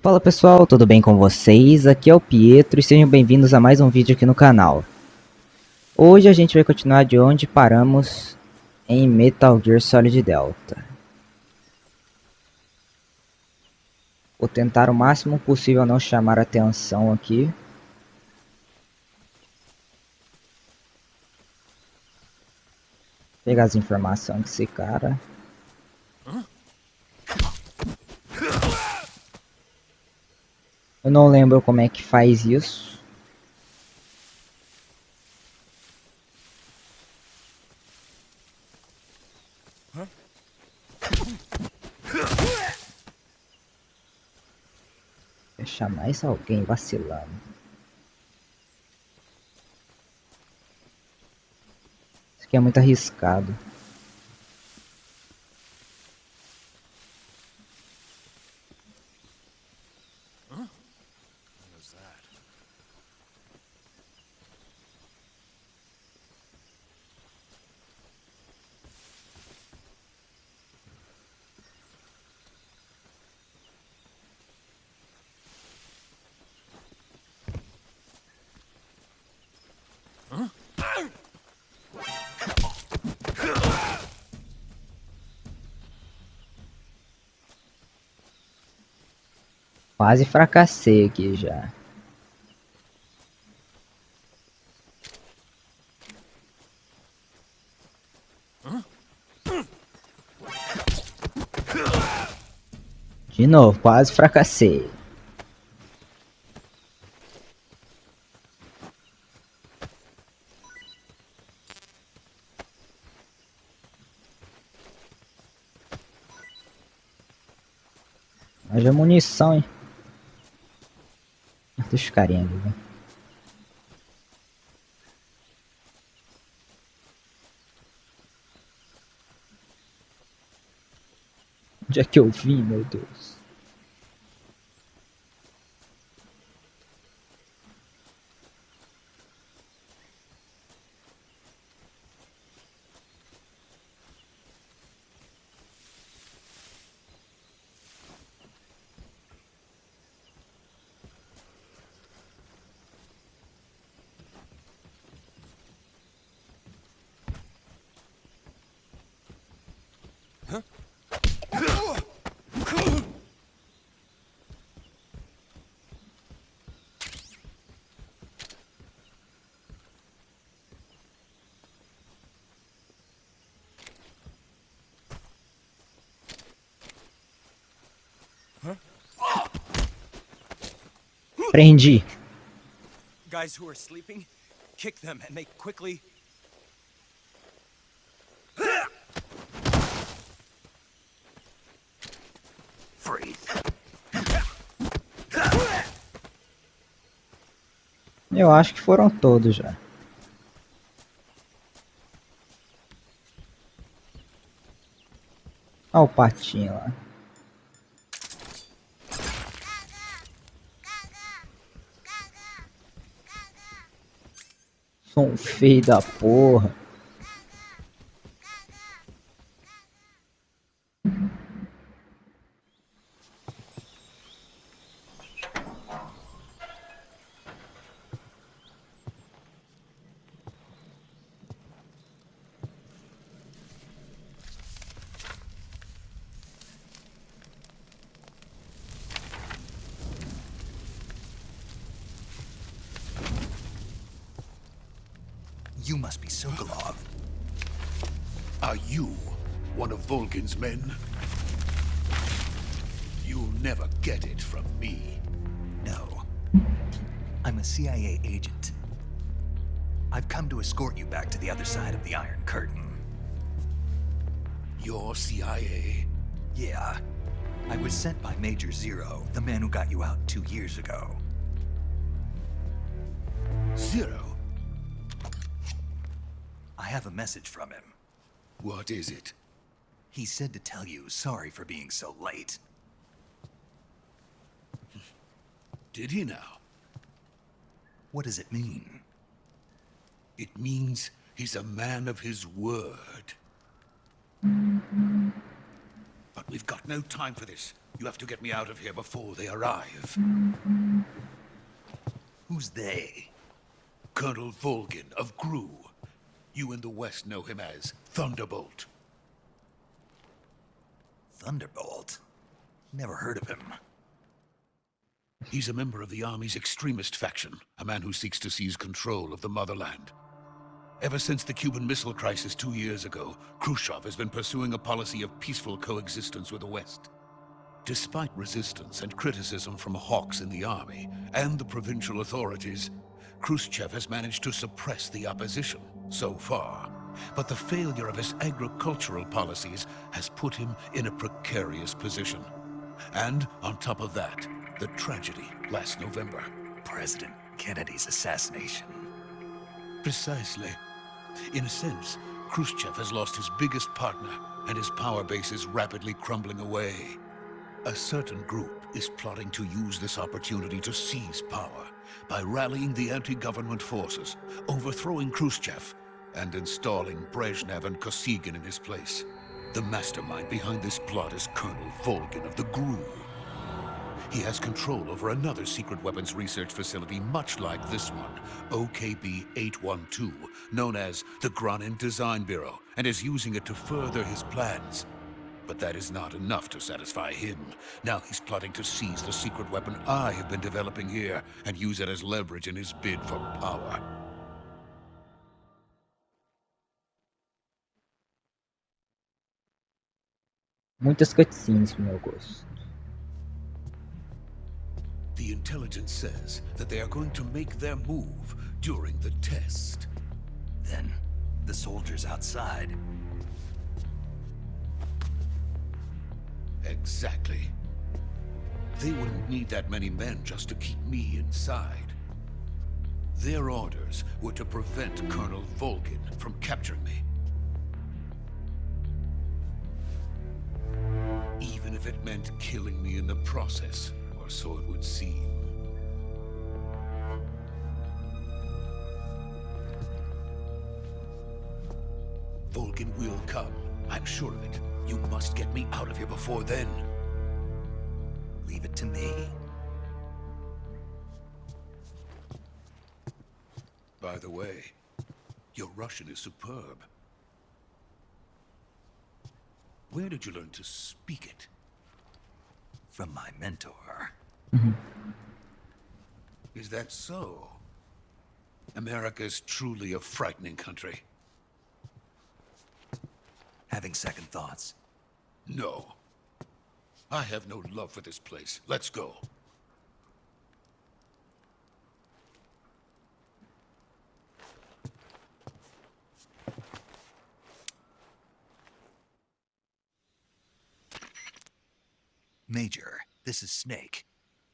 Fala pessoal, tudo bem com vocês? Aqui é o Pietro e sejam bem-vindos a mais um vídeo aqui no canal. Hoje a gente vai continuar de onde paramos em Metal Gear Solid Delta. Vou tentar o máximo possível não chamar atenção aqui. Pegar as informações desse cara. Eu não lembro como é que faz isso. Deixar mais alguém vacilando. Isso aqui é muito arriscado. Quase fracassei aqui já. De novo, quase fracassei. Haja munição, hein? Deixa os carinha ali, né? Onde é que eu vim, meu Deus? Prendi. Guys who are sleeping, kick them and make quickly. Freeze. Eu acho que foram todos já. Olha o patinho lá. Som feio da porra. You must be Sokolov. Are you one of Volgin's men? You'll never get it from me. No. I'm a CIA agent. I've come to escort you back to the other side of the Iron Curtain. You're CIA? Yeah. I was sent by Major Zero, the man who got you out 2 years ago. Zero? I have a message from him. What is it? He said to tell you sorry for being so late. Did he now? What does it mean? It means he's a man of his word. But We've got no time for this. You have to get me out of here before they arrive. Who's they? Colonel Volgin of Gru. You in the West know him as Thunderbolt. Thunderbolt? Never heard of him. He's a member of the Army's extremist faction, a man who seeks to seize control of the motherland. Ever since the Cuban Missile Crisis 2 years ago, Khrushchev has been pursuing a policy of peaceful coexistence with the West. Despite resistance and criticism from hawks in the army and the provincial authorities, Khrushchev has managed to suppress the opposition so far. But the failure of his agricultural policies has put him in a precarious position. And on top of that, the tragedy last November. President Kennedy's assassination. Precisely. In a sense, Khrushchev has lost his biggest partner, and his power base is rapidly crumbling away. A certain group is plotting to use this opportunity to seize power by rallying the anti-government forces, overthrowing Khrushchev, and installing Brezhnev and Kosygin in his place. The mastermind behind this plot is Colonel Volgin of the Gru. He has control over another secret weapons research facility much like this one, OKB-812, known as the Granin Design Bureau, and is using it to further his plans. But that is not enough to satisfy him. Now he's plotting to seize the secret weapon I have been developing here and use it as leverage in his bid for power. Muitas cutscenes pro meu gosto. The intelligence says that they are going to make their move during the test. Then, the soldiers outside. Exactly. They wouldn't need that many men just to keep me inside. Their orders were to prevent Colonel Volgin from capturing me. Even if it meant killing me in the process, or so it would seem. Volgin will come. I'm sure of it. You must get me out of here before then. Leave it to me. By the way, your Russian is superb. Where did you learn to speak it? From my mentor. Is that so? America is truly a frightening country. Having second thoughts. No. I have no love for this place. Let's go. Major, this is Snake.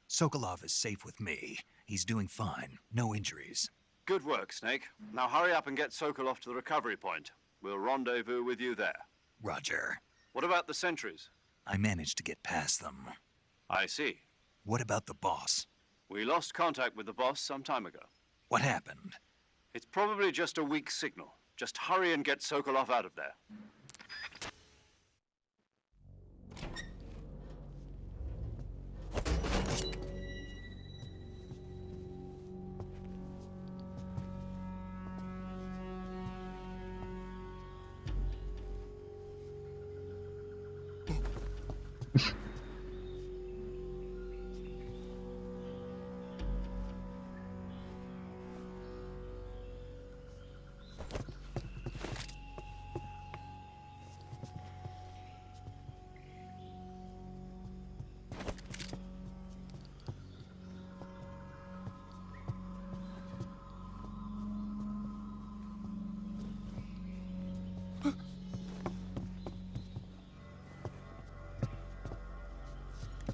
Sokolov is safe with me. He's doing fine. No injuries. Good work, Snake. Now hurry up and get Sokolov to the recovery point. We'll rendezvous with you there. Roger. What about the sentries? I managed to get past them. I see. What about the boss? We lost contact with the boss some time ago. What happened? It's probably just a weak signal. Just hurry and get Sokolov out of there.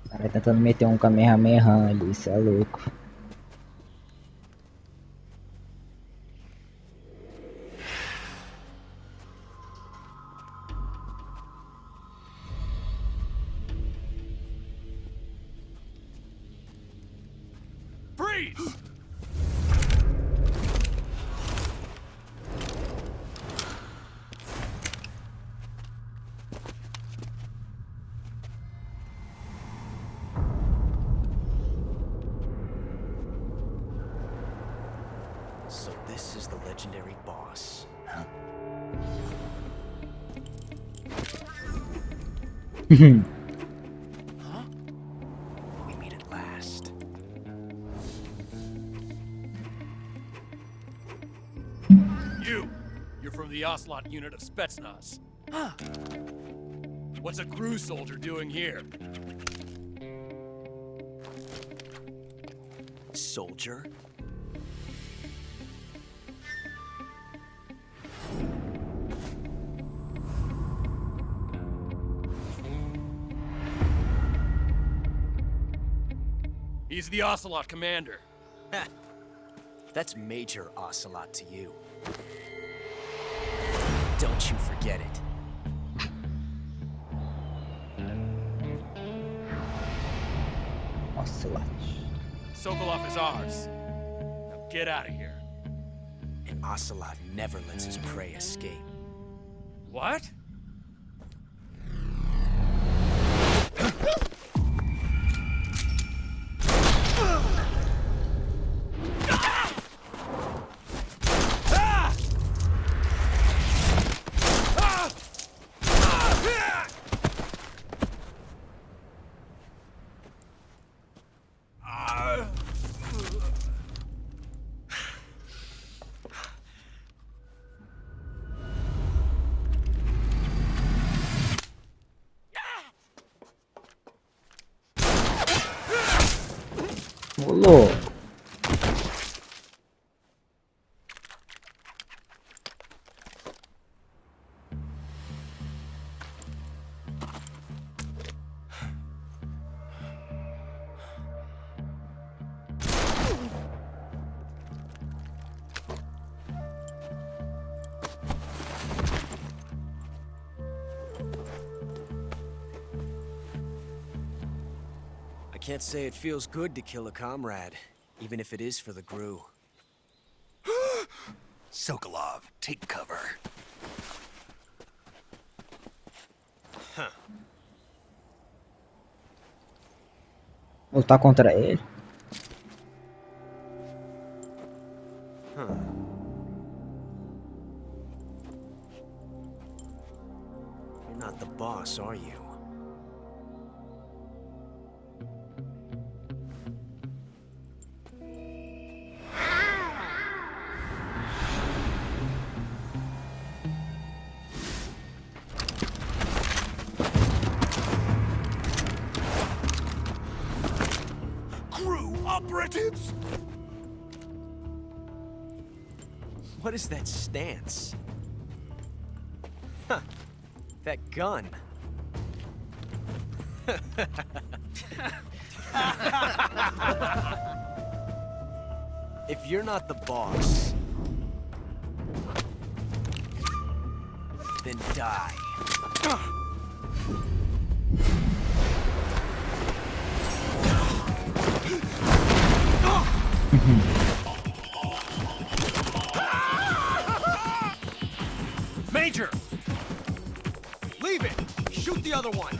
O cara tentando meter um Kamehameha ali, isso é louco. Freeze! is the legendary boss. Huh? We meet at last. You're from the Ocelot unit of Spetsnaz. Huh. What's a crew soldier doing here? Soldier? He's the Ocelot commander. Ha! That's Major Ocelot to you. Don't you forget it. Ocelot. Sokolov is ours. Now get out of here. And Ocelot never lets his prey escape. What? Ô, louco. I can't say it feels good to kill a comrade, even if it is for the GRU. Sokolov, take cover. Huh. Lutar contra ele. Huh. You're not the boss, are you? Operatives? What is that stance? Huh. That gun. If you're not the boss, then die. Major! Leave it! Shoot the other one!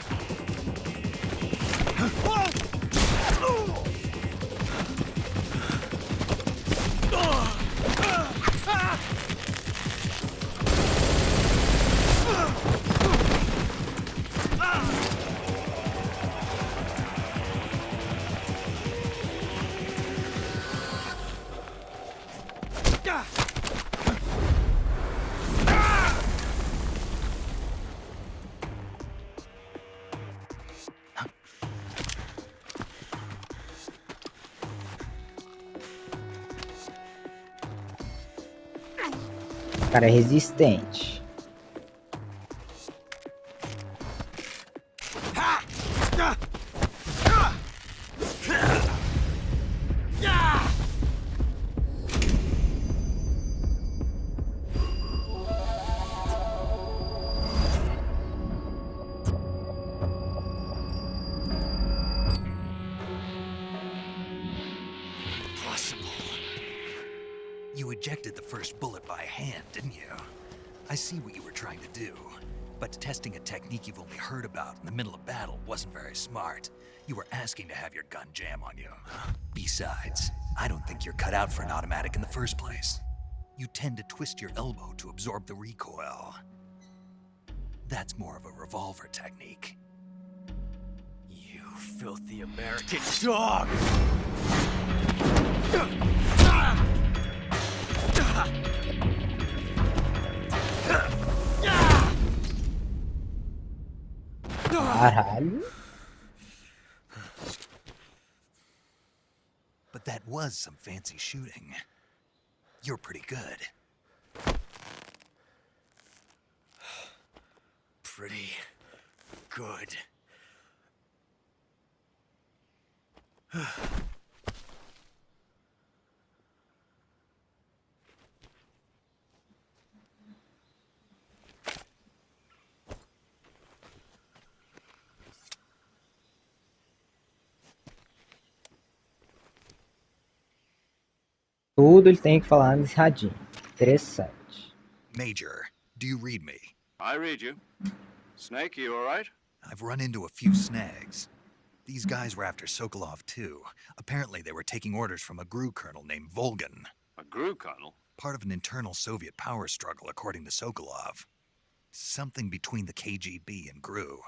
O cara é resistente. You ejected the first bullet by hand, didn't you? I see what you were trying to do. But testing a technique you've only heard about in the middle of battle wasn't very smart. You were asking to have your gun jam on you. Besides, I don't think you're cut out for an automatic in the first place. you tend to twist your elbow to absorb the recoil. That's more of a revolver technique. You filthy American dog! Caralho. But that was some fancy shooting. You're pretty good. Pretty good. Tudo ele tem que falar nesse radinho. Interessante. Major, do you read me? I read you. Snake, you all right? I've run into a few snags. These guys were after Sokolov too. Apparently they were taking orders from a GRU colonel named Volgan. A GRU colonel? Part of an internal Soviet power struggle, according to Sokolov. Something between the KGB and GRU.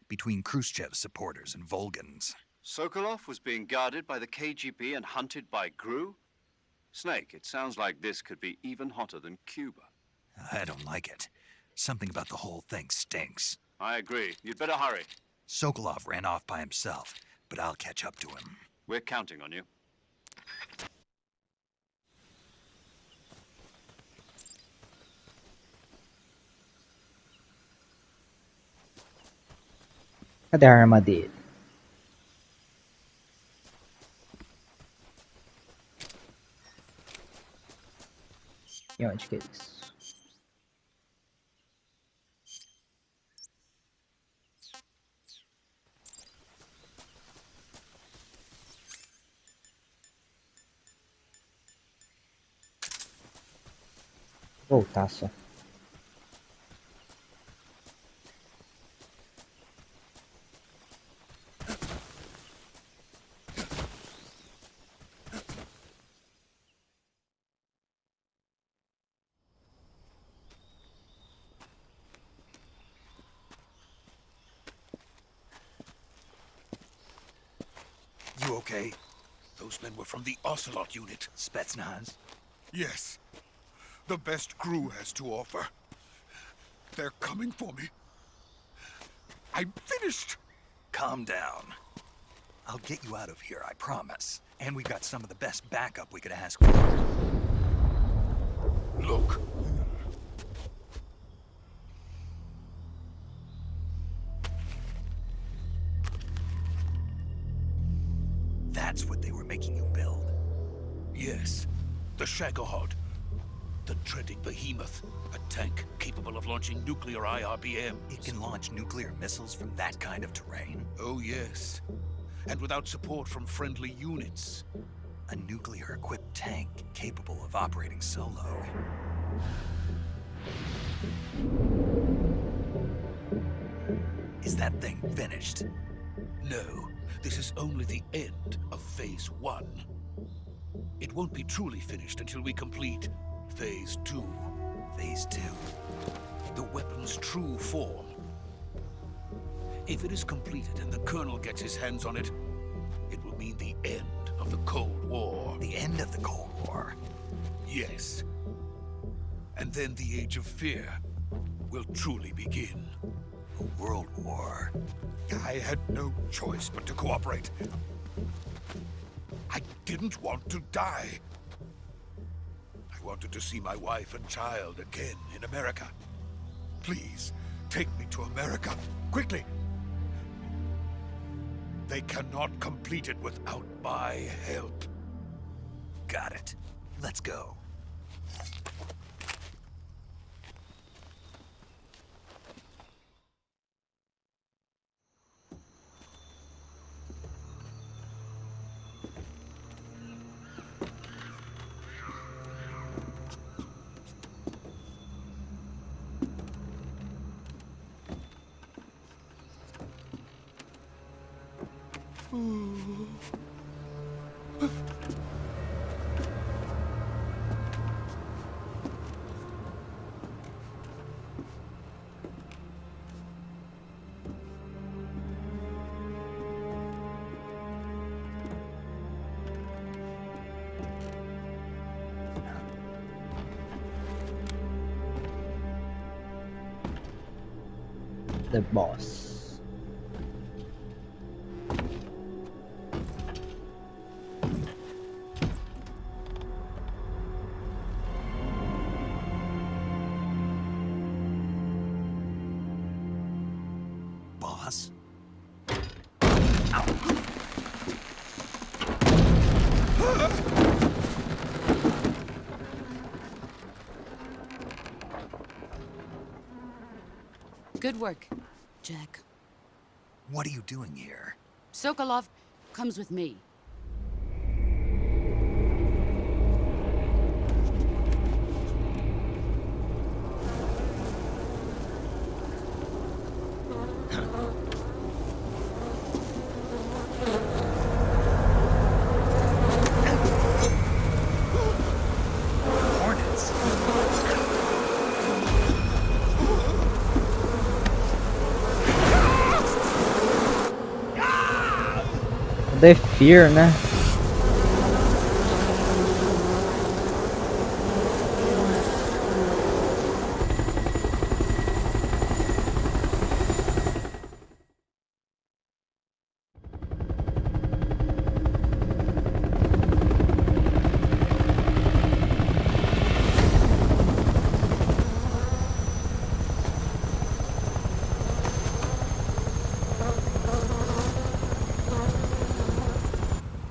Between Khrushchev's supporters and Volgan's. Sokolov was being guarded by the KGB and hunted by GRU? Snake, it sounds like this could be even hotter than Cuba. I don't like it. Something about the whole thing stinks. I agree. You'd better hurry. Sokolov ran off by himself, but I'll catch up to him. We're counting on you. Cadê a arma dele? E onde que é isso? Voltar só. You okay? Those men were from the Ocelot unit. Spetsnaz? Yes. The best GRU has to offer. They're coming for me. I'm finished. Calm down. I'll get you out of here, I promise. And we got some of the best backup we could ask for. Look. That's what they were making you build. Yes. The Shagohod. The dreaded behemoth. A tank capable of launching nuclear IRBMs. It can launch nuclear missiles from that kind of terrain? Oh, yes. And without support from friendly units. A nuclear-equipped tank capable of operating solo. Is that thing finished? No, this is only the end of Phase 1. It won't be truly finished until we complete Phase 2. Phase 2. The weapon's true form. If it is completed and the Colonel gets his hands on it, it will mean the end of the Cold War. The end of the Cold War? Yes. And then the Age of Fear will truly begin. A world war? I had no choice but to cooperate. I didn't want to die. I wanted to see my wife and child again in America. Please, take me to America, quickly. They cannot complete it without my help. Got it. Let's go. the boss. Boss? Good work, Jack. What are you doing here? Sokolov comes with me. Hornets? The Fear, né?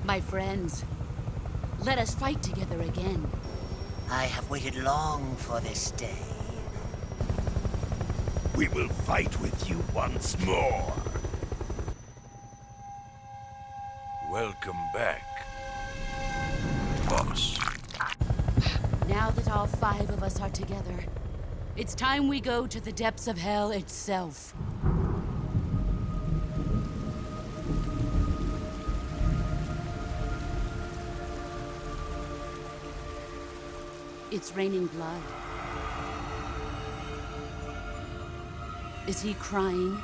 My friends, let us fight together again. I have waited long for this day. We will fight with you once more. Welcome back, boss. Now that all 5 of us are together, it's time we go to the depths of hell itself. It's raining blood. Is he crying?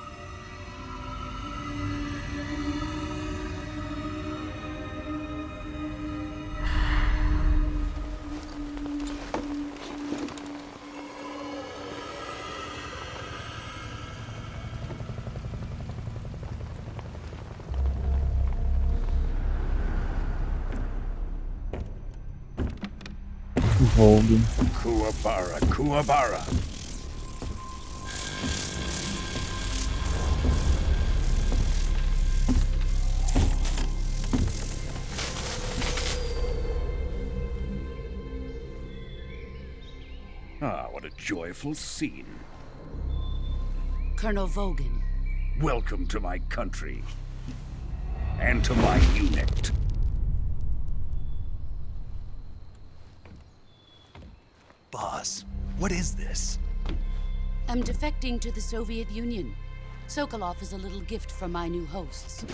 Vogue. Kuwabara, Kuwabara. Ah, what a joyful scene. Colonel Vogan. Welcome to my country. And to my unit. Boss, what is this? I'm defecting to the Soviet Union. Sokolov is a little gift from my new hosts.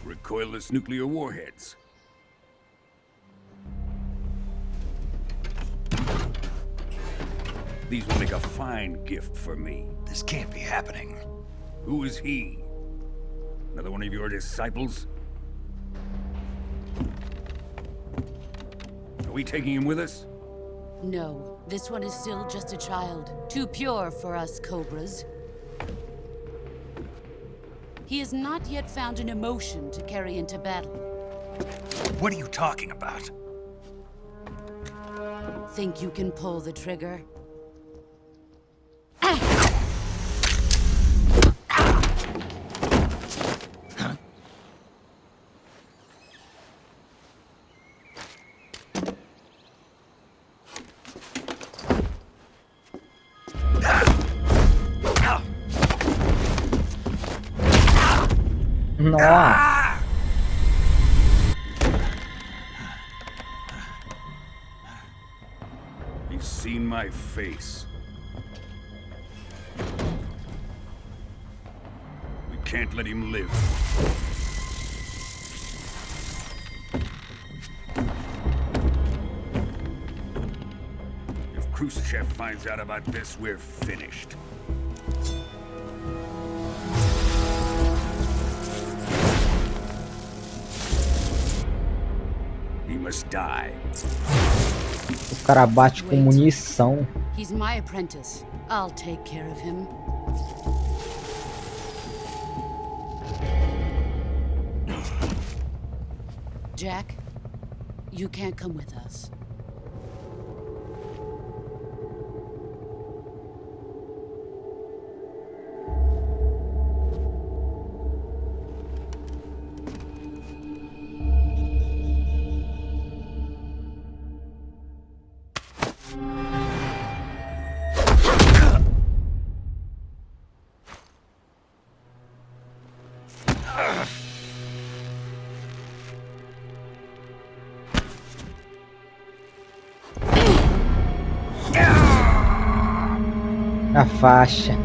Recoilless nuclear warheads. These will make a fine gift for me. This can't be happening. Who is he? Another one of your disciples? Are we taking him with us? No, this one is still just a child. Too pure for us Cobras. He has not yet found an emotion to carry into battle. What are you talking about? Think you can pull the trigger? Nossa. He's seen my face. We can't let him live. If Khrushchev finds out about this, we're finished. He must die. O cara bate com munição. He's my apprentice. I'll take care of him. Jack, you can't come with us. A faixa.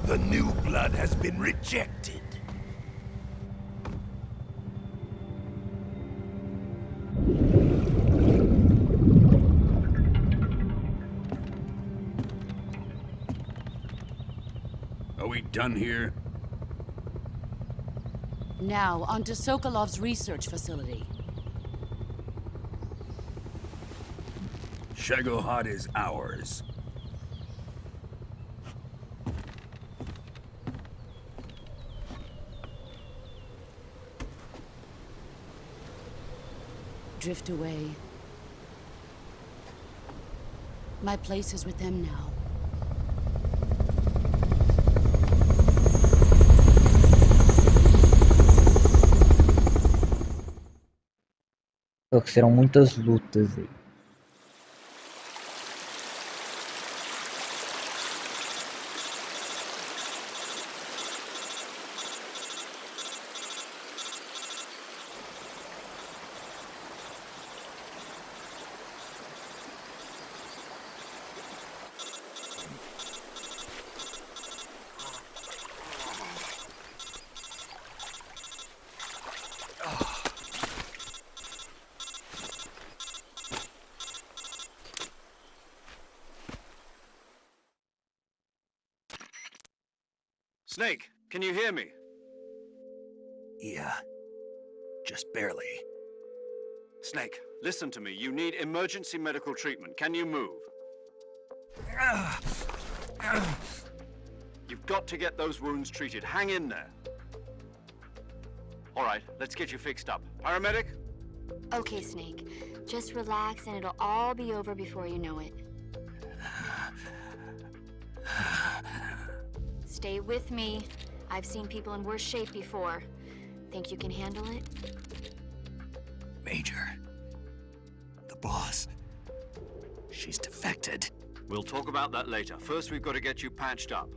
The new blood has been rejected. Are we done here? Now, on to Sokolov's research facility. Shagohod is ours. Drift away. My place is with them now. Serão muitas lutas aí. Snake, can you hear me? Yeah. Just barely. Snake, listen to me. You need emergency medical treatment. Can you move? You've got to get those wounds treated. Hang in there. All right, let's get you fixed up. Paramedic? Okay, Snake. Just relax and it'll all be over before you know it. Stay with me. I've seen people in worse shape before. Think you can handle it? Major. The boss. She's defected. We'll talk about that later. First, we've got to get you patched up.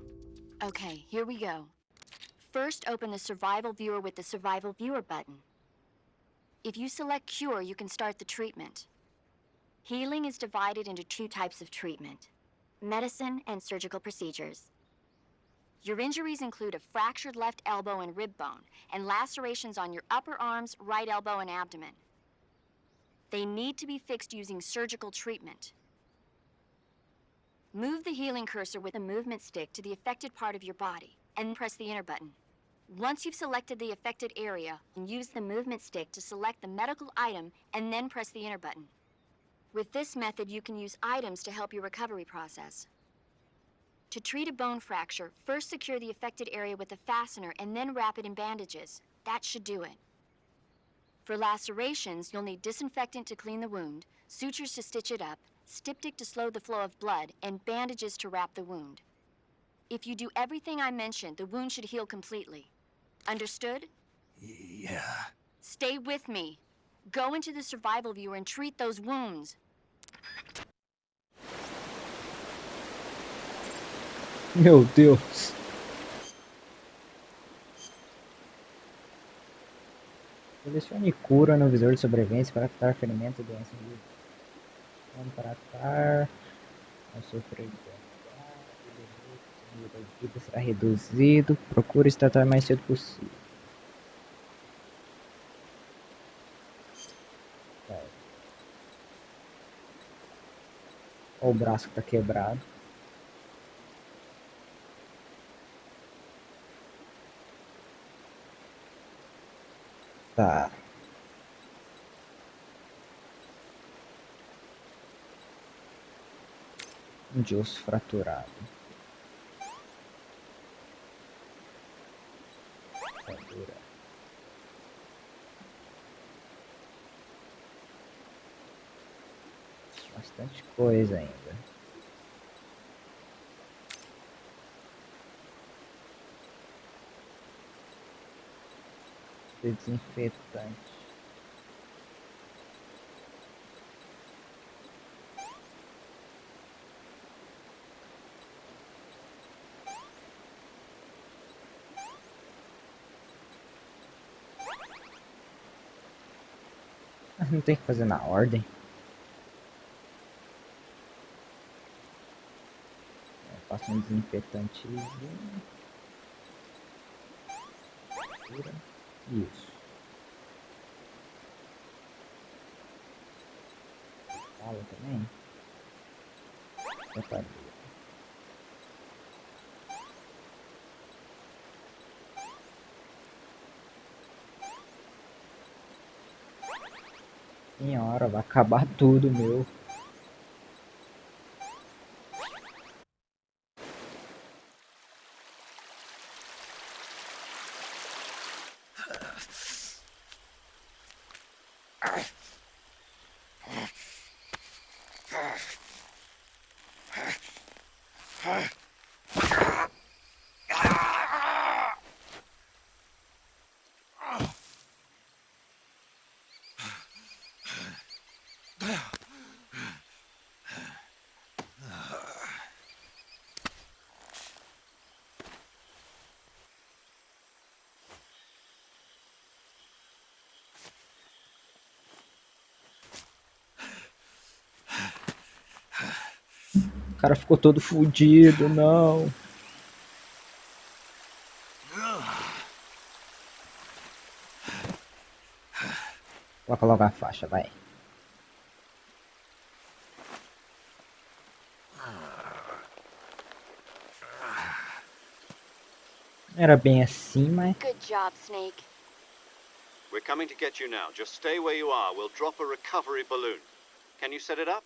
Okay, here we go. First, open the Survival Viewer with the Survival Viewer button. If you select Cure, you can start the treatment. Healing is divided into two types of treatment: medicine and surgical procedures. Your injuries include a fractured left elbow and rib bone, and lacerations on your upper arms, right elbow, and abdomen. They need to be fixed using surgical treatment. Move the healing cursor with a movement stick to the affected part of your body, and press the enter button. Once you've selected the affected area, use the movement stick to select the medical item, and then press the enter button. With this method, you can use items to help your recovery process. To treat a bone fracture, first secure the affected area with a fastener and then wrap it in bandages. That should do it. For lacerations, you'll need disinfectant to clean the wound, sutures to stitch it up, styptic to slow the flow of blood, and bandages to wrap the wound. If you do everything I mentioned, the wound should heal completely. Understood? Yeah. Stay with me. Go into the Survival Viewer and treat those wounds. Meu Deus. Selecione cura no visor de sobrevivência para tratar ferimento e doença viva. Vamos para atacar. Ao sofrer de o nível de vida será reduzido. Procure se tratar o mais cedo possível. Olha o braço que tá quebrado. Tá. De osso fraturado. Fratura. Bastante coisa ainda. Desinfetante. Não tem que fazer na ordem. Passa um desinfetantezinho. Isso. Fala também. Separador. Senhora, vai acabar tudo, meu. O cara ficou todo fudido, não. Coloca logo a faixa, vai. Era bem assim, mas... Good job, Snake. We're coming to get you now. Just stay where you are. We'll drop a recovery balloon. Can you set it up?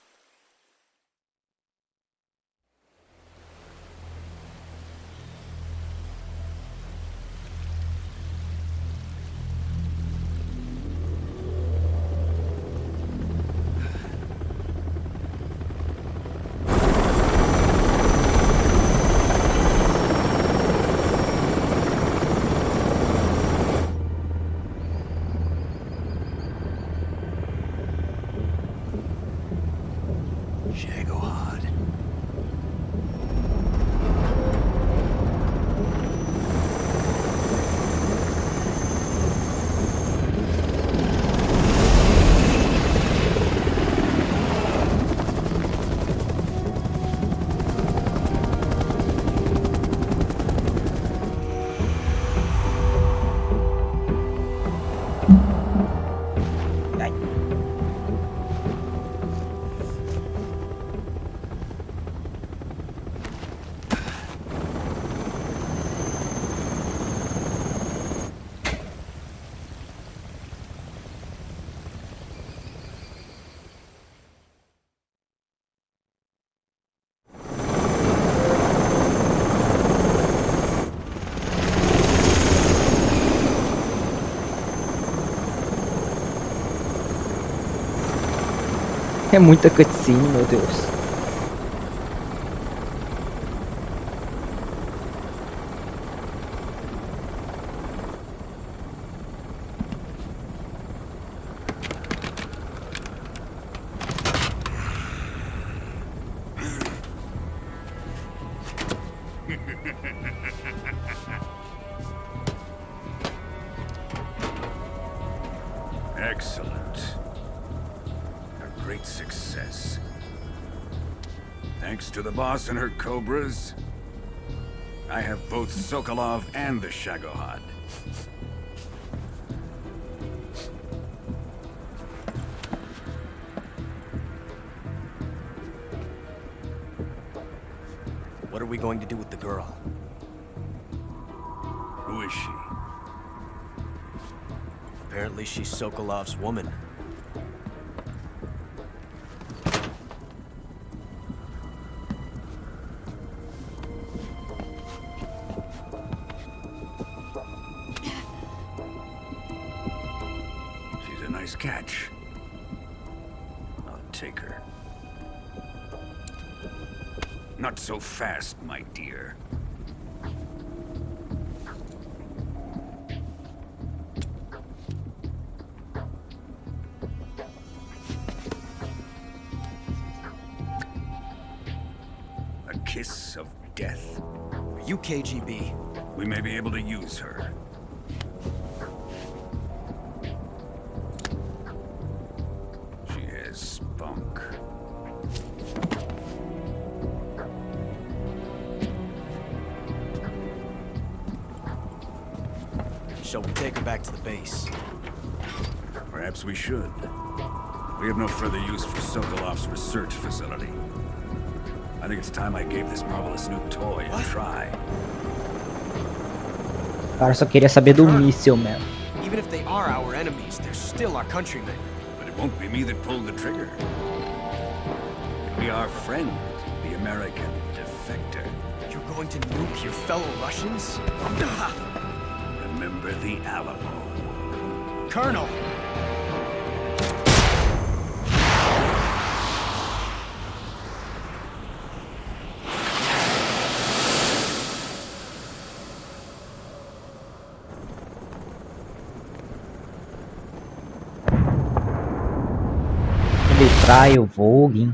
É muita cutscene, meu Deus. Excellent. A great success. Thanks to the boss and her cobras, I have both Sokolov and the Shagohod. What are we going to do with the girl? Who is she? Apparently she's Sokolov's woman. She's a nice catch. I'll take her. Not so fast, my dear. A kiss of death. Are you KGB? We may be able to use her. She has spunk. Shall we take her back to the base? Perhaps we should. We have no further use for Sokolov's research facility. I think it's time I gave this marvelous new toy a try. O cara só queria saber do míssil mesmo. Even if they are our enemies, they're still our countrymen. But it won't be me that pulled the trigger. It'll be our friend, the American defector. You're going to nuke your fellow Russians? Remember the Alamo. Colonel! Ele trai o Vogue.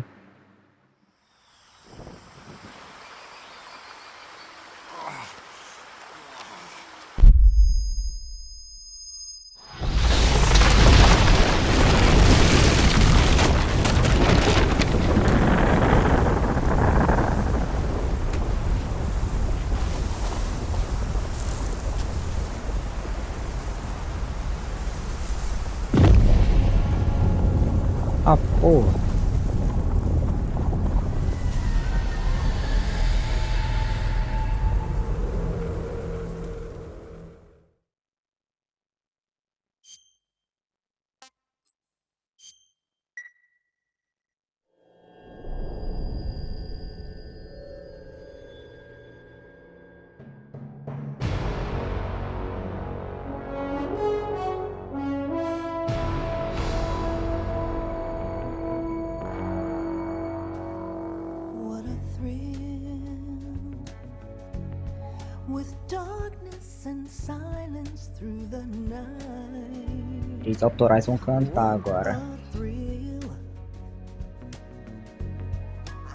Ah, porra. Os autorais vão cantar agora.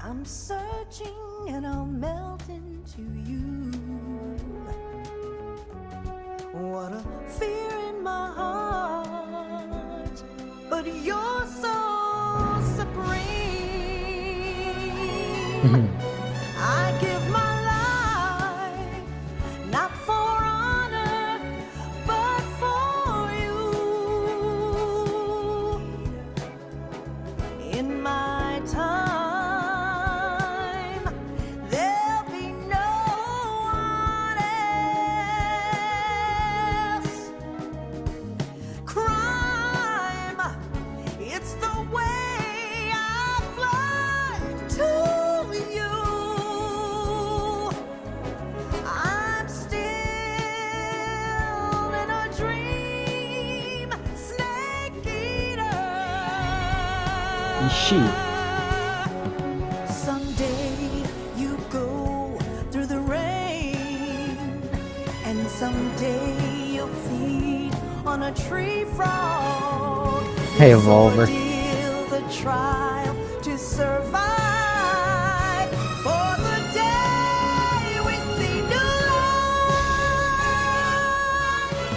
I'm searching and I'll melt into you. What a fear in my heart, but you're so supreme. I give my life, not for honor, but for you. In my time, there'll be no one else. Crime, it's the way I fly to you. I'm still in a dream, snake eater. Ixi. Someday you go through the rain, and someday you'll feed on a tree frog. Revólver. The trial to survive for the day we see new light.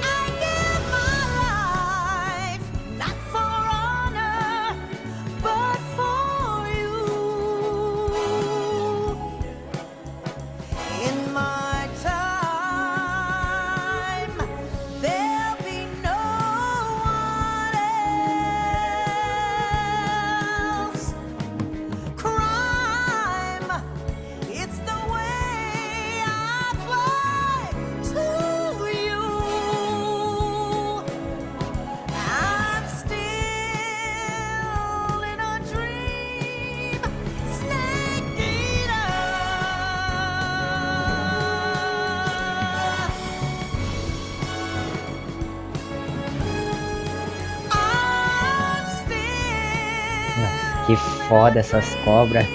I give my life, not for honor, but for you. In my time, there'll be no one else. Que foda essas cobras.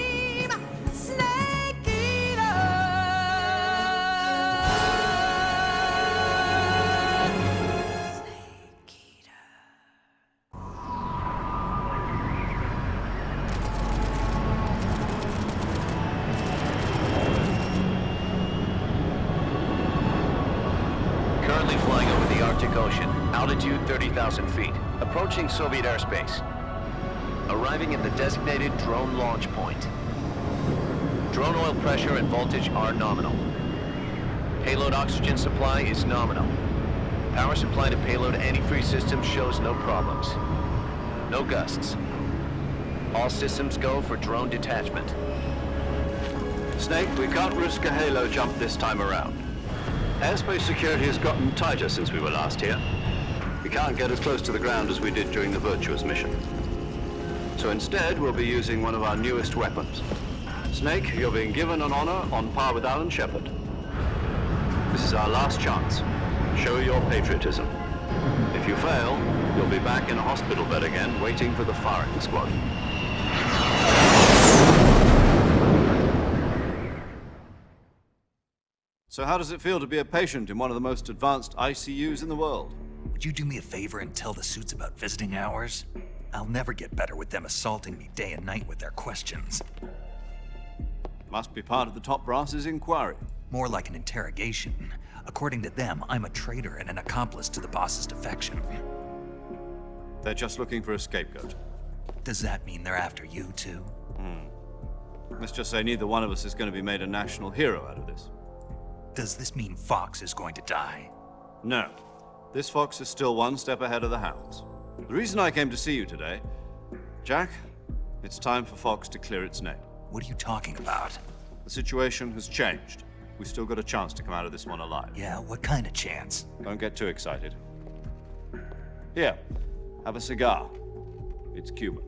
Currently flying over the Arctic Ocean. Altitude 30,000 feet. Approaching Soviet airspace. Arriving at the designated drone launch point. Drone oil pressure and voltage are nominal. Payload oxygen supply is nominal. Power supply to payload antifreeze system shows no problems. No gusts. All systems go for drone detachment. Snake, we can't risk a halo jump this time around. Airspace security has gotten tighter since we were last here. We can't get as close to the ground as we did during the Virtuous mission. So instead, we'll be using one of our newest weapons. Snake, you're being given an honor on par with Alan Shepard. This is our last chance. Show your patriotism. If you fail, you'll be back in a hospital bed again, waiting for the firing squad. So how does it feel to be a patient in one of the most advanced ICUs in the world? Would you do me a favor and tell the suits about visiting hours? I'll never get better with them assaulting me day and night with their questions. Must be part of the top brass's inquiry. More like an interrogation. According to them, I'm a traitor and an accomplice to the boss's defection. They're just looking for a scapegoat. Does that mean they're after you, too? Let's just say neither one of us is going to be made a national hero out of this. Does this mean Fox is going to die? No. This fox is still one step ahead of the hounds. The reason I came to see you today, Jack, it's time for Fox to clear its name. What are you talking about? The situation has changed. We still got a chance to come out of this one alive. Yeah, what kind of chance? Don't get too excited. Here, have a cigar. It's Cuban.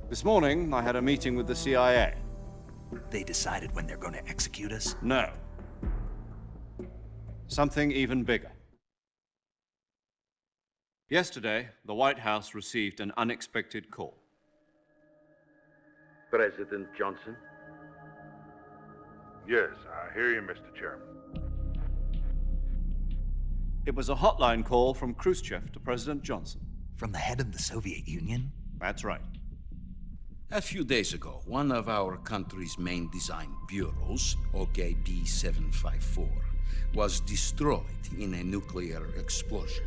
This morning, I had a meeting with the CIA. They decided when they're going to execute us? No. Something even bigger. Yesterday, the White House received an unexpected call. President Johnson? Yes, I hear you, Mr. Chairman. It was a hotline call from Khrushchev to President Johnson. From the head of the Soviet Union? That's right. A few days ago, one of our country's main design bureaus, OKB 754, was destroyed in a nuclear explosion.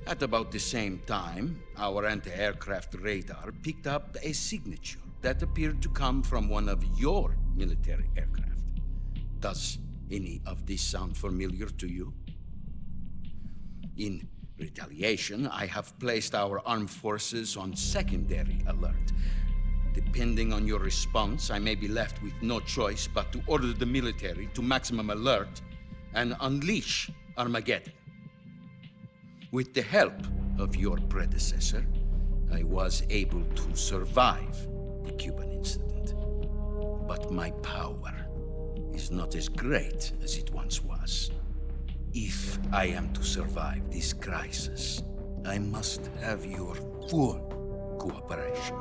At about the same time, our anti-aircraft radar picked up a signature that appeared to come from one of your military aircraft. Does any of this sound familiar to you? In retaliation, I have placed our armed forces on secondary alert. Depending on your response, I may be left with no choice but to order the military to maximum alert and unleash Armageddon. With the help of your predecessor, I was able to survive the Cuban incident. But my power is not as great as it once was. If I am to survive this crisis, I must have your full cooperation.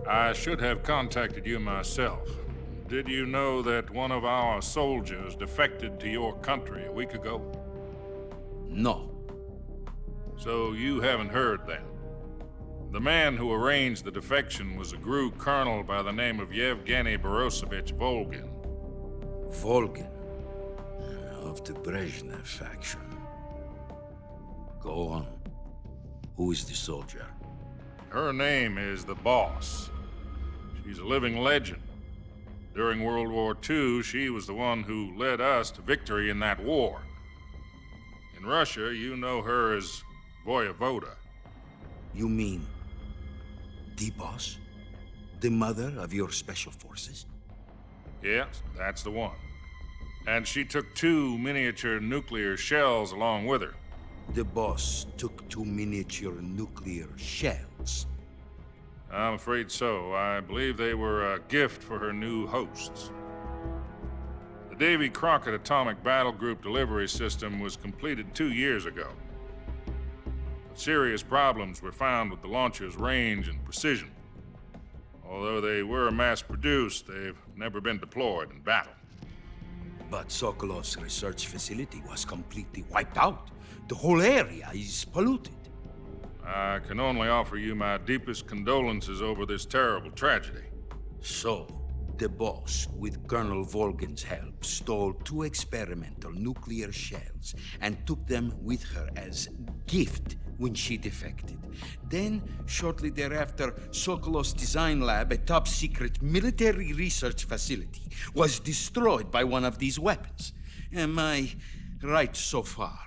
I should have contacted you myself. Did you know that one of our soldiers defected to your country a week ago? No. So you haven't heard then. The man who arranged the defection was a GRU colonel by the name of Yevgeny Borosovich Volgin. Volgin? Of the Brezhnev faction. Go on. Who is the soldier? Her name is the Boss. She's a living legend. During World War II, she was the one who led us to victory in that war. In Russia, you know her as Voyevoda. You mean the Boss? The mother of your special forces? Yes, that's the one. And she took 2 miniature nuclear shells along with her. The Boss took 2 miniature nuclear shells? I'm afraid so. I believe they were a gift for her new hosts. The Davy Crockett Atomic Battle Group delivery system was completed 2 years ago. But serious problems were found with the launcher's range and precision. Although they were mass-produced, they've never been deployed in battle. But Sokolov's research facility was completely wiped out. The whole area is polluted. I can only offer you my deepest condolences over this terrible tragedy. So, the boss, with Colonel Volgin's help, stole 2 experimental nuclear shells and took them with her as gift when she defected. Then, shortly thereafter, Sokolov's design lab, a top-secret military research facility, was destroyed by one of these weapons. Am I right so far?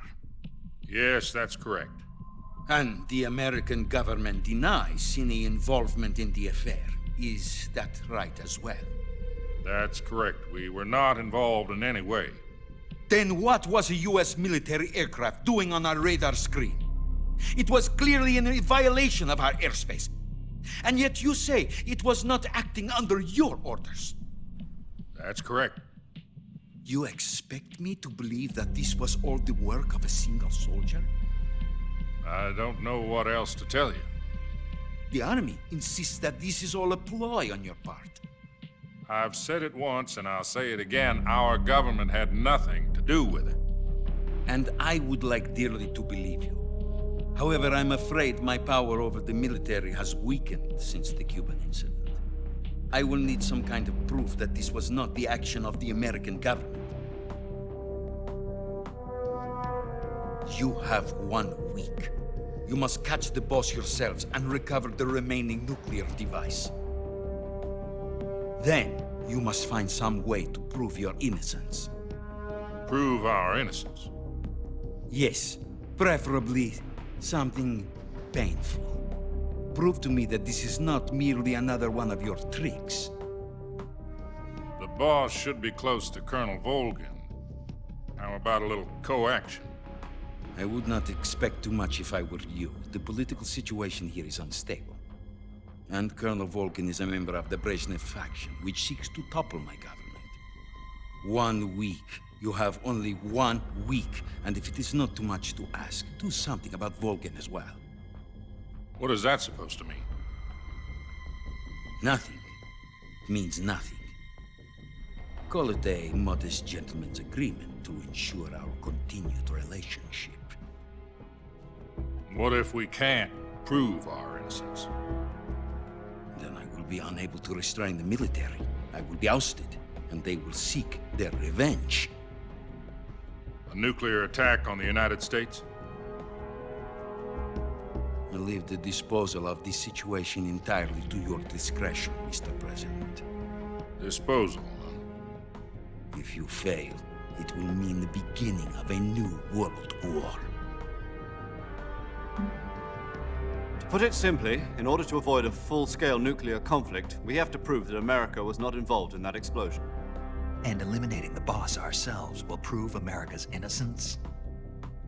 Yes, that's correct. And the American government denies any involvement in the affair. Is that right as well? That's correct. We were not involved in any way. Then what was a U.S. military aircraft doing on our radar screen? It was clearly in a violation of our airspace. And yet you say it was not acting under your orders. That's correct. You expect me to believe that this was all the work of a single soldier? I don't know what else to tell you. The Army insists that this is all a ploy on your part. I've said it once and I'll say it again. Our government had nothing to do with it. And I would like dearly to believe you. However, I'm afraid my power over the military has weakened since the Cuban incident. I will need some kind of proof that this was not the action of the American government. You have 1 week. You must catch the boss yourselves and recover the remaining nuclear device. Then, you must find some way to prove your innocence. Prove our innocence? Yes, preferably something painful. Prove to me that this is not merely another one of your tricks. The boss should be close to Colonel Volgin. How about a little co-action? I would not expect too much if I were you. The political situation here is unstable. And Colonel Volgin is a member of the Brezhnev faction, which seeks to topple my government. 1 week. You have only 1 week. And if it is not too much to ask, do something about Volgin as well. What is that supposed to mean? Nothing. It means nothing. Call it a modest gentleman's agreement to ensure our continued relationship. What if we can't prove our innocence? Then I will be unable to restrain the military. I will be ousted, and they will seek their revenge. A nuclear attack on the United States? I leave the disposal of this situation entirely to your discretion, Mr. President. Disposal, huh? If you fail, it will mean the beginning of a new world war. To put it simply, in order to avoid a full-scale nuclear conflict, we have to prove that America was not involved in that explosion. And eliminating the boss ourselves will prove America's innocence?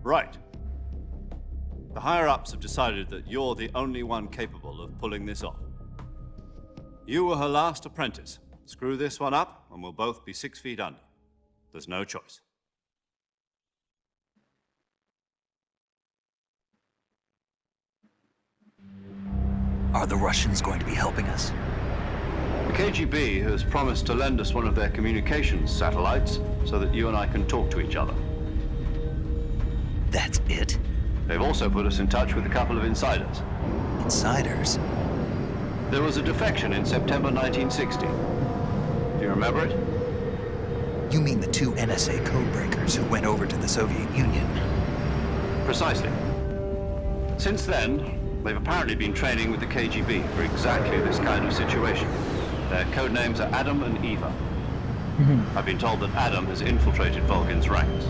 Right. The higher-ups have decided that you're the only one capable of pulling this off. You were her last apprentice. Screw this one up, and we'll both be 6 feet under. There's no choice. Are the Russians going to be helping us? The KGB has promised to lend us one of their communications satellites so that you and I can talk to each other. That's it? They've also put us in touch with a couple of insiders. Insiders? There was a defection in September 1960. Do you remember it? You mean the 2 NSA codebreakers who went over to the Soviet Union? Precisely. Since then, they've apparently been training with the KGB for exactly this kind of situation. Their code names are Adam and Eva. I've been told that Adam has infiltrated Volgin's ranks.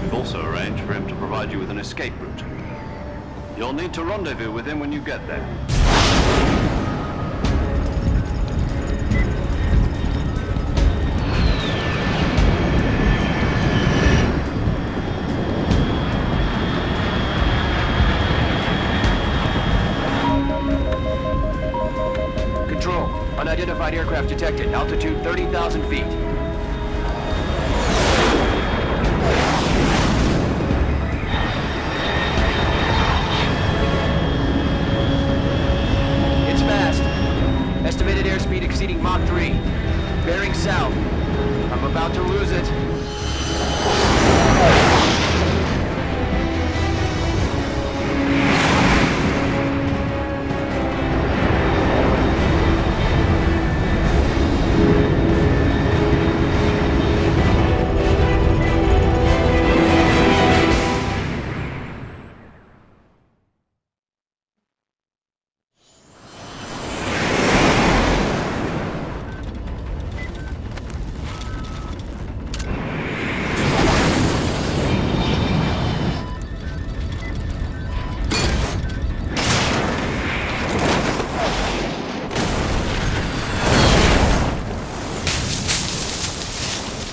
We've also arranged for him to provide you with an escape route. You'll need to rendezvous with him when you get there. Unidentified aircraft detected. detected. Altitude 30,000 feet. It's fast. Estimated airspeed exceeding Mach 3. Bearing south. I'm about to lose it.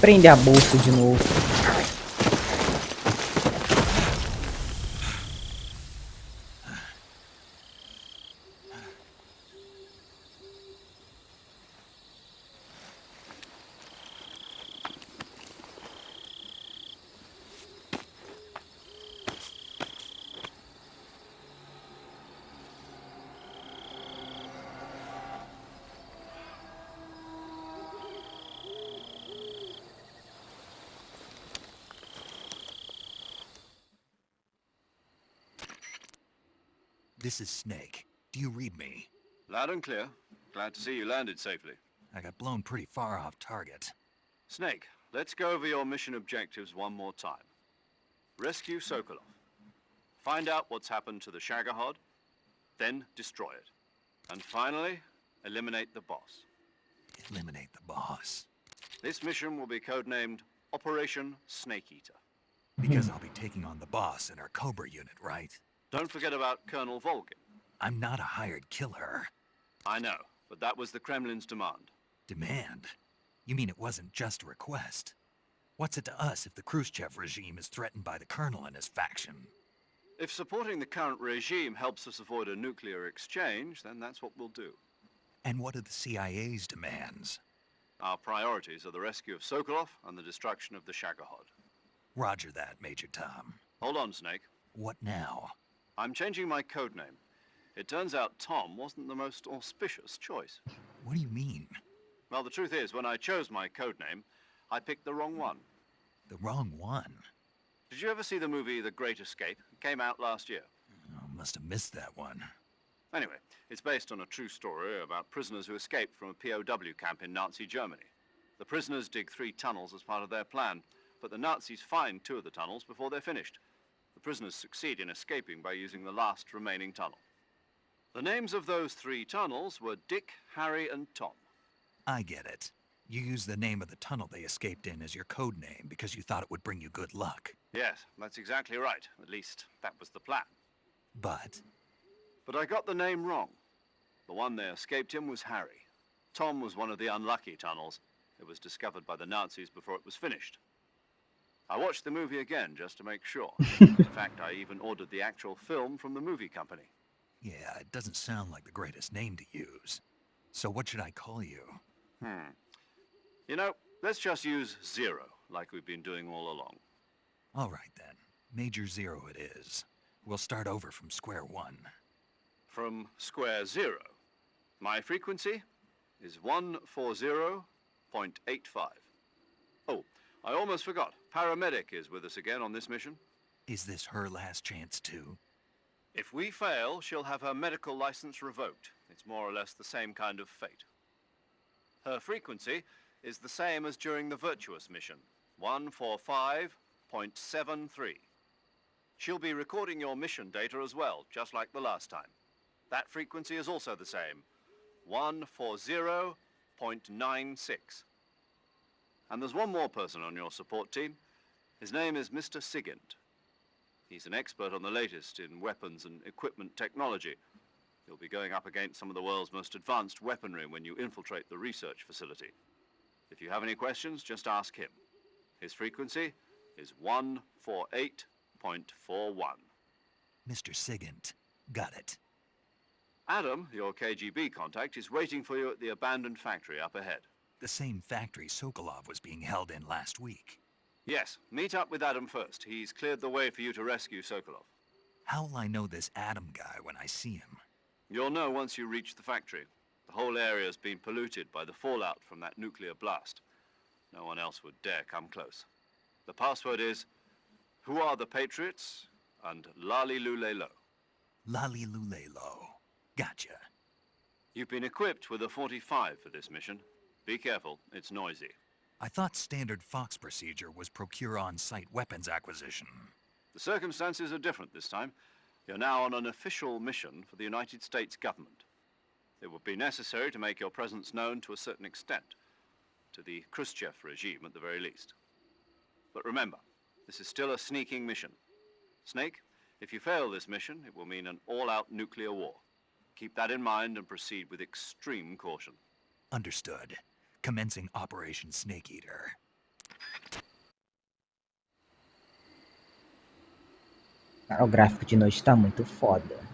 Prende a bolsa de novo. This is Snake. Do you read me? Loud and clear. Glad to see you landed safely. I got blown pretty far off target. Snake, let's go over your mission objectives one more time. Rescue Sokolov. Find out what's happened to the Shagohod, then destroy it. And finally, eliminate the boss. Eliminate the boss. This mission will be codenamed Operation Snake Eater. Because I'll be taking on the boss in our Cobra unit, right? Don't forget about Colonel Volgin. I'm not a hired killer. I know, but that was the Kremlin's demand. Demand? You mean it wasn't just a request? What's it to us if the Khrushchev regime is threatened by the Colonel and his faction? If supporting the current regime helps us avoid a nuclear exchange, then that's what we'll do. And what are the CIA's demands? Our priorities are the rescue of Sokolov and the destruction of the Shagohod. Roger that, Major Tom. Hold on, Snake. What now? I'm changing my codename. It turns out Tom wasn't the most auspicious choice. What do you mean? Well, the truth is, when I chose my codename, I picked the wrong one. The wrong one? Did you ever see the movie The Great Escape? It came out last year. Oh, must have missed that one. Anyway, it's based on a true story about prisoners who escaped from a POW camp in Nazi Germany. The prisoners dig 3 tunnels as part of their plan, but the Nazis find 2 of the tunnels before they're finished. The prisoners succeed in escaping by using the last remaining tunnel. The names of those 3 tunnels were Dick, Harry, and Tom. I get it. You used the name of the tunnel they escaped in as your code name because you thought it would bring you good luck. Yes, that's exactly right. At least, that was the plan. But I got the name wrong. The one they escaped in was Harry. Tom was one of the unlucky tunnels. It was discovered by the Nazis before it was finished. I watched the movie again just to make sure. In fact, I even ordered the actual film from the movie company. yeah, it doesn't sound like the greatest name to use. So what should I call you? You know, let's just use Zero, like we've been doing all along. All right then. Major Zero it is. We'll start over from square one. From square 0. My frequency is 140.85. Oh, I almost forgot. Paramedic is with us again on this mission. Is this her last chance too? If we fail, she'll have her medical license revoked. It's more or less the same kind of fate. Her frequency is the same as during the Virtuous mission, 145.73. She'll be recording your mission data as well, just like the last time. That frequency is also the same, 140.96. And there's one more person on your support team. His name is Mr. Sigint. He's an expert on the latest in weapons and equipment technology. You'll be going up against some of the world's most advanced weaponry when you infiltrate the research facility. If you have any questions, just ask him. His frequency is 148.41. Mr. Sigint. Got it. Adam, your KGB contact, is waiting for you at the abandoned factory up ahead. The same factory Sokolov was being held in last week. Yes, meet up with Adam first. He's cleared the way for you to rescue Sokolov. How will I know this Adam guy when I see him? You'll know once you reach the factory. The whole area's been polluted by the fallout from that nuclear blast. No one else would dare come close. The password is, "Who are the Patriots?" and Lali Lule Lo. Lali Lule Lo. Gotcha. You've been equipped with a 45 for this mission. Be careful, it's noisy. I thought standard Fox procedure was procure on-site weapons acquisition. The circumstances are different this time. You're now on an official mission for the United States government. It would be necessary to make your presence known to a certain extent, to the Khrushchev regime at the very least. But remember, this is still a sneaking mission. Snake, if you fail this mission, it will mean an all-out nuclear war. Keep that in mind and proceed with extreme caution. Understood. Commencing Operation Snake Eater. Cara, o gráfico de noite tá muito foda.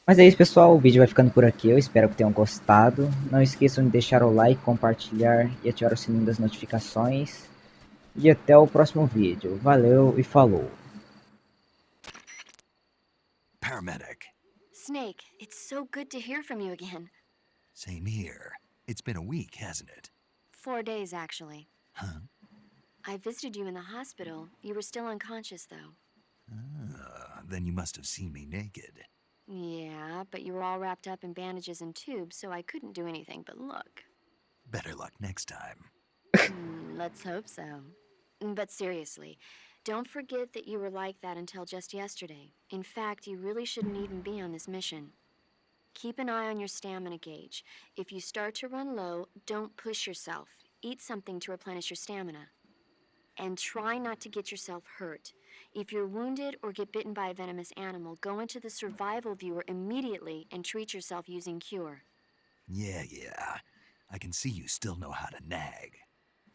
Mas é isso, pessoal. O vídeo vai ficando por aqui. Eu espero que tenham gostado. Não esqueçam de deixar o like, compartilhar e ativar o sininho das notificações. E até o próximo vídeo. Valeu e falou. Paramedic. Snake, it's so good to hear from you again. Same here. It's been a week, hasn't it? 4 days, actually. Huh? I visited you in the hospital. You were still unconscious, though. Then you must have seen me naked. Yeah, but you were all wrapped up in bandages and tubes, so I couldn't do anything but look. Better luck next time. Let's hope so. But seriously, don't forget that you were like that until just yesterday. In fact, you really shouldn't even be on this mission. Keep an eye on your stamina gauge. If you start to run low, don't push yourself. Eat something to replenish your stamina. And try not to get yourself hurt. If you're wounded or get bitten by a venomous animal, go into the survival viewer immediately and treat yourself using Cure. Yeah. I can see you still know how to nag.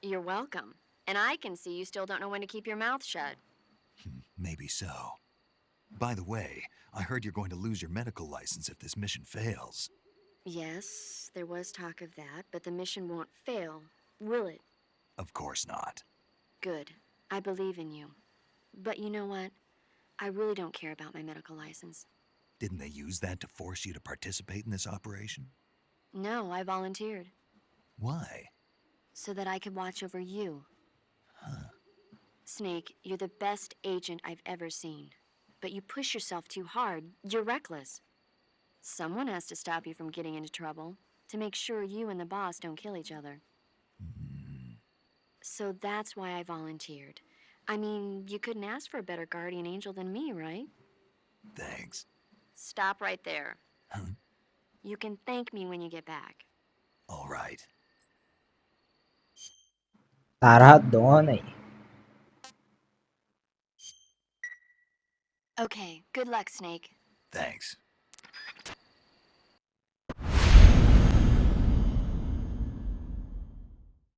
You're welcome. And I can see you still don't know when to keep your mouth shut. Maybe so. By the way, I heard you're going to lose your medical license if this mission fails. Yes, there was talk of that, but the mission won't fail, will it? Of course not. Good. I believe in you. But you know what? I really don't care about my medical license. Didn't they use that to force you to participate in this operation? No, I volunteered. Why? So that I could watch over you. Huh. Snake, you're the best agent I've ever seen. But you push yourself too hard. You're reckless. Someone has to stop you from getting into trouble, to make sure you and the boss don't kill each other. So that's why I volunteered. I mean, you couldn't ask for a better guardian angel than me, right? Thanks. Stop right there. Huh? You can thank me when you get back. All right. Taradona aí. Okay, good luck, Snake. Thanks.